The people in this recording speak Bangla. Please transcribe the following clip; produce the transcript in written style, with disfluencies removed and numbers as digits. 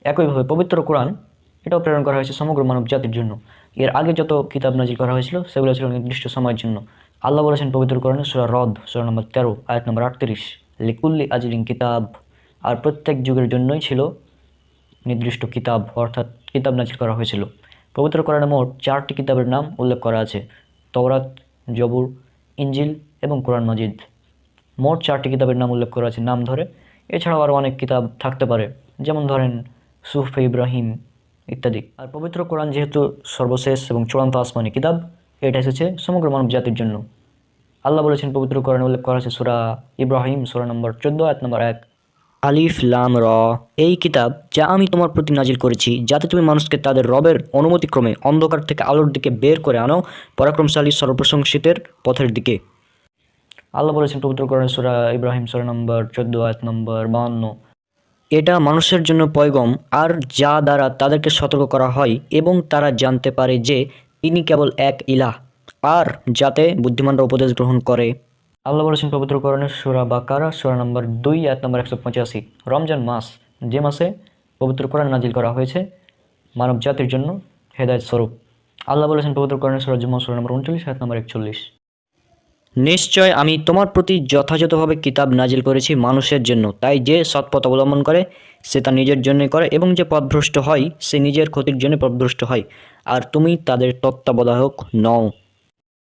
একইভাবে পবিত্র কোরআন এটাও প্রেরণ করা হয়েছে সমগ্র মানব জাতির জন্য। এর আগে যত কিতাব নাজিল করা হয়েছিল সেগুলো ছিল নির্দিষ্ট সময়ের জন্য। আল্লাহ বলেছেন পবিত্র কোরআনে সূরা রদ সূরা নম্বর 13 আয়াত নম্বর 38, লিকুল্লি আজরিন কিতাব, আর প্রত্যেক যুগের জন্যই ছিল নির্দিষ্ট কিতাব, অর্থাৎ কিতাব নাজিল করা হয়েছিল। পবিত্র কোরআনে মোট 4টি কিতাবের নাম উল্লেখ করা আছে: তওরাত, জবুর, ইনজিল এবং কোরআন মাজিদ। মোট 4টি কিতাবের নাম উল্লেখ করা আছে নাম ধরে। এছাড়াও আরও অনেক কিতাব থাকতে পারে, যেমন ধরেন সুহফে ইব্রাহিম ইত্যাদি। আর পবিত্র কোরআন যেহেতু সর্বশেষ এবং চূড়ান্ত আসমানি কিতাব, এটা এসেছে সমগ্র মানব জাতির জন্য। আল্লাহ বলেছেন পবিত্র কোরআনে উল্লেখ করা আছে সূরা ইব্রাহিম সূরা নম্বর 14 আয়াত নম্বর 1, আলিফ লাম র, এই কিতাব যা আমি তোমার প্রতি নাজিল করেছি যাতে তুমি মানুষকে তাদের রবের অনুমতিক্রমে অন্ধকার থেকে আলোর দিকে বের করে আনো, পরাক্রমশালী সর্বপ্রশংসিতের পথের দিকে। আল্লাহ বলেছেন পবিত্র কোরআনে সূরা ইব্রাহিম সূরা নম্বর 14 আয়াত নম্বর 52, এটা মানুষের জন্য পয়গম আর যা দ্বারা তাদেরকে সতর্ক করা হয় এবং তারা জানতে পারে যে তিনি কেবল এক ইলাহ, আর যাতে বুদ্ধিমানরা উপদেশ গ্রহণ করে। আল্লাহ বলেছেন পবিত্র কোরআনে সূরা বাকারা সূরা নম্বর 2 আয়াত নম্বর 185, রমজান মাস, যে মাসে পবিত্র কোরআন নাজিল করা হয়েছে মানব জাতির জন্য হেদায়েত স্বরূপ। আল্লাহ বলেছেন পবিত্র কোরআনে সূরা জুমা সূরা নম্বর 39 আয়াত নম্বর 41, নিশ্চয় আমি তোমার প্রতি যথাযথভাবে কিতাব নাজিল করেছি মানুষের জন্য, তাই যে সৎপথ অবলম্বন করে সে তা নিজের জন্যই করে এবং যে পথভ্রষ্ট হয় সে নিজের ক্ষতির জন্য পথভ্রষ্ট হয়, আর তুমি তাদের তত্ত্বাবধায়ক নও।